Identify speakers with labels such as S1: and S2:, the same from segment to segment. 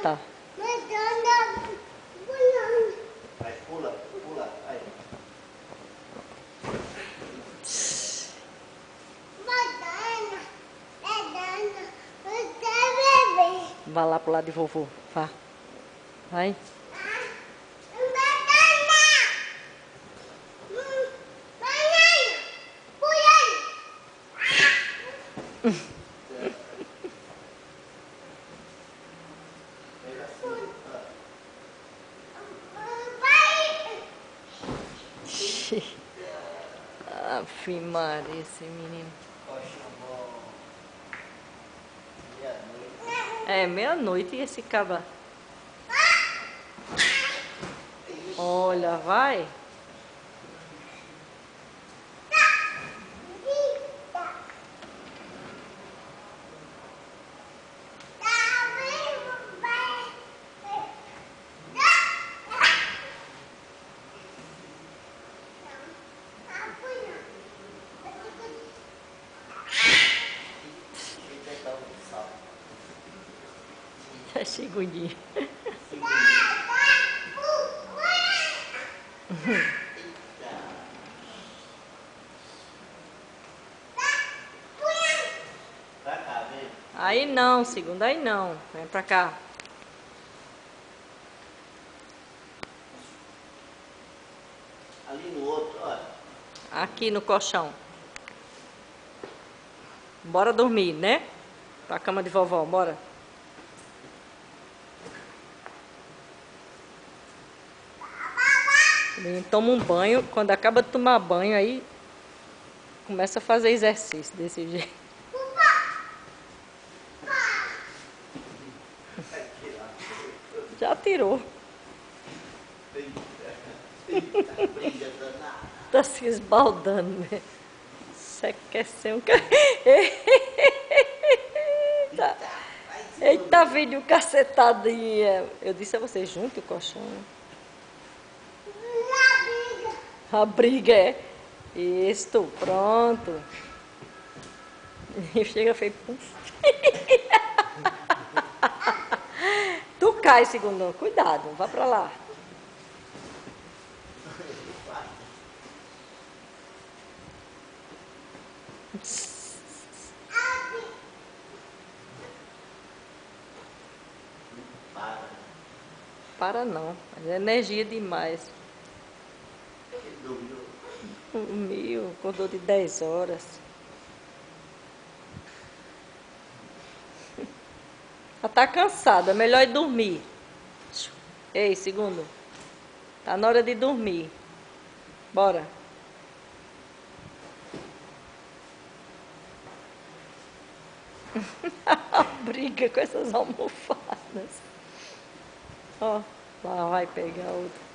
S1: Tá.
S2: Vai, pula, pula. Aí.
S1: Vai lá pro lado de vovô. Vá. Vai. Ave Maria, esse menino. É meia-noite e esse cabra. Olha, vai. É segundinho.
S2: Pra cá, vem.
S1: Aí não, segundo, aí não. Vem pra cá.
S2: Ali no outro, olha.
S1: Aqui no colchão. Bora dormir, né? Pra cama de vovó, bora. O menino toma um banho, quando acaba de tomar banho, aí começa a fazer exercício desse jeito. Já tirou.
S2: Briga danada.
S1: Tá se esbaldando, né? Você quer ser um cara. Eita, eita vídeo cacetadinha. Eu disse a você, junte o colchão. A briga é. Isto, pronto. E chega feio. Tu cai, segundão. Cuidado, vá pra lá. Para não. É energia demais.
S2: Ele dormiu.
S1: Dormiu, acordou de 10 horas. Ela tá cansada, é melhor ir dormir. Ei, segundo. Tá na hora de dormir. Bora. Briga com essas almofadas. Ó, lá vai pegar outra.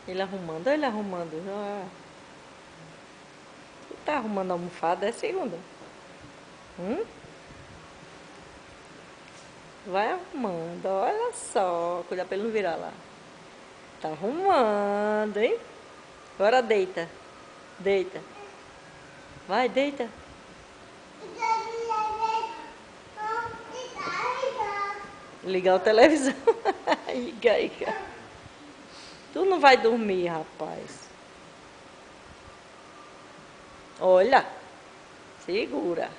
S1: Ele arrumando, olha ele arrumando. Ah. Ele tá arrumando a almofada, é segunda. Vai arrumando, olha só. Cuidado pra ele não virar lá. Tá arrumando, hein? Agora deita. Deita. Vai, deita. Ligar a televisão. Liga. Tu não vai dormir, rapaz. Olha. Segura.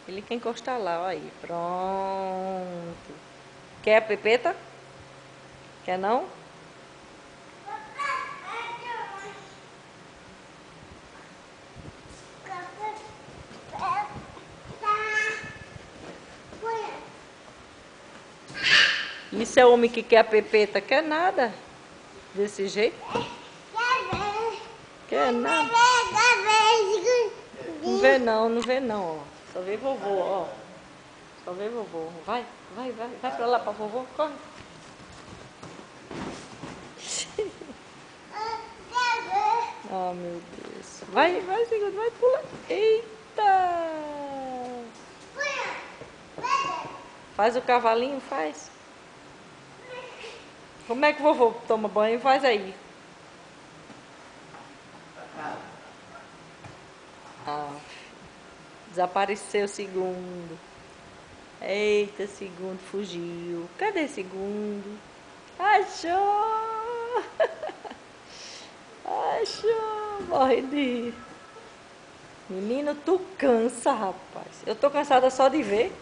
S1: Ele quer encostar lá, ó aí. Pronto. Quer a pepeta? Quer não? Isso é homem que quer a pepeta, quer nada. Desse jeito? Quer nada. Não vê não, não vê não, ó. Só vê vovô, ó. Só vê vovô. Vai pra lá pra vovô, corre. Ah, meu Deus. Vai, segundo, vai, pula. Eita! Faz o cavalinho, faz. Como é que o vovô toma banho? Faz aí. Ah, desapareceu o segundo. Eita, segundo fugiu. Cadê segundo? Achou! Achou! Morre de rir. Menino, tu cansa, rapaz. Eu tô cansada só de ver.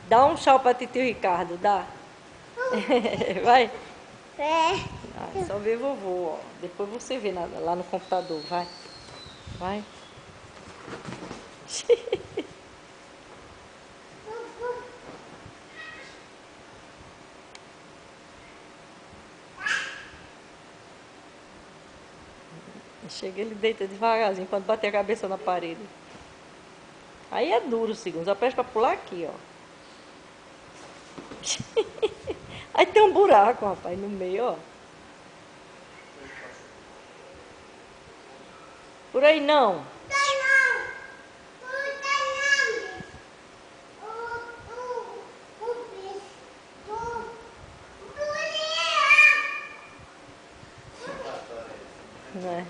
S1: Dá um tchau pra titio Ricardo, dá. Vai. Ah, só ver vovô, ó. Depois você vê lá no computador, vai. Vai. Chega, ele deita devagarzinho, quando bater a cabeça na parede. Aí é duro o segundo, só pede pra pular aqui, ó. Aí tem um buraco, rapaz, no meio, ó. Por aí não. Né?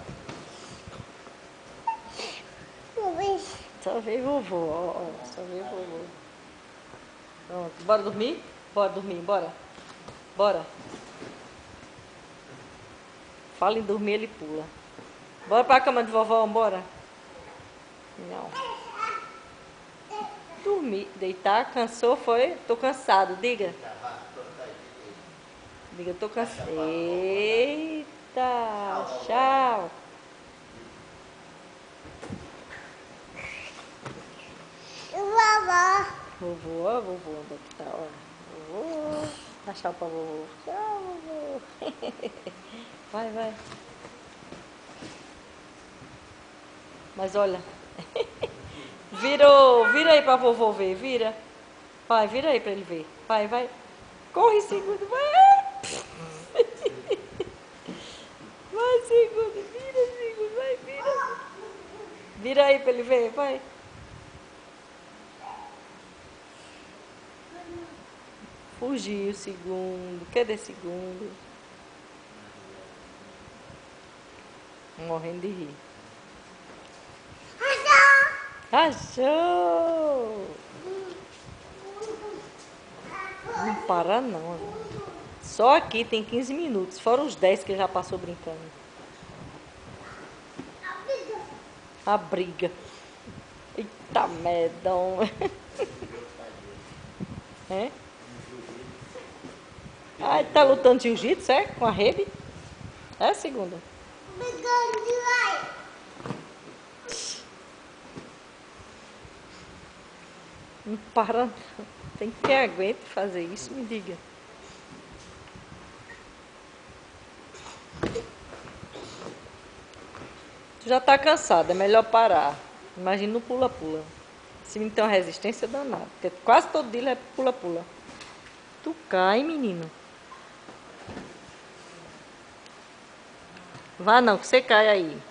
S1: Só veio vovô, ó, só veio vovô. Pronto, bora dormir? Bora dormir, bora. Bora. Fala em dormir, ele pula. Bora pra cama de vovó, bora. Não. Dormir, deitar, cansou, foi? Tô cansado, diga. Diga, tô cansado. Eita, tchau. Vovô, ó, vovô, onde é que tá? Ó. Vovô, dá tchau pra vovô. Tchau, vovô. Vai. Mas olha, vira aí pra vovô ver, vira. Vai, vira aí pra ele ver. Vai. Corre, segundo, vai. Vai, segundo, vira. Vira aí pra ele ver, vai. Fugiu, segundo. Cadê segundo? Morrendo de rir. Achou! Não para não. Só aqui tem 15 minutos, fora os 10 que já passou brincando. A briga. Eita medão. É? Ah, tá lutando jiu-jitsu, é? Com a rede? É, segunda? Não para não. Tem quem aguente fazer isso, me diga. Tu já tá cansado, é melhor parar. Imagina no pula-pula. Se não tem uma resistência danada. Porque quase todo dia é pula-pula. Tu cai, menino. Vá não, que você cai aí.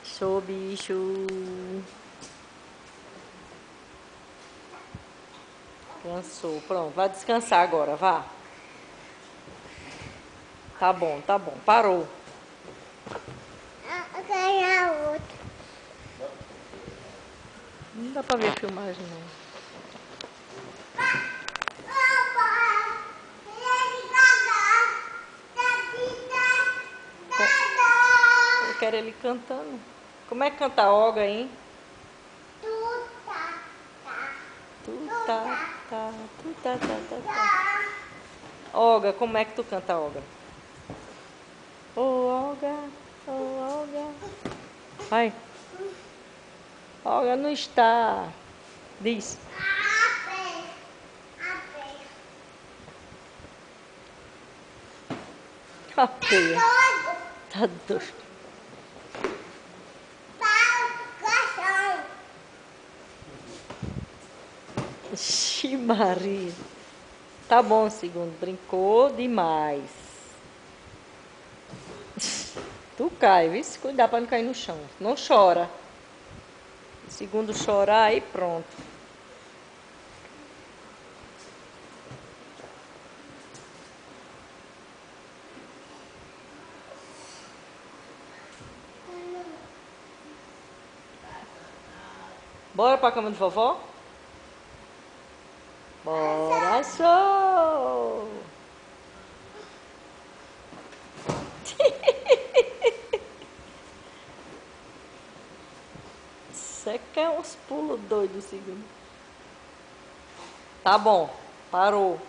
S1: Sou bicho. Cansou. Pronto, vai descansar agora, vá. Tá bom. Parou. Não dá pra ver a filmagem, não. Eu quero ele cantando. Como é que canta a Olga, hein? Tu tá. Olga, como é que tu canta, Olga? Olga. Vai. Olga não está. Diz. A peia. Tá doido. Ixi, Maria. Tá bom, segundo. Brincou demais. Tu cai, viu? Se cuidar pra não cair no chão. Não chora. Segundo chorar, aí pronto. Bora pra cama de vovó? Bora, show! Você quer uns pulos doidos, segundo. Tá bom, parou.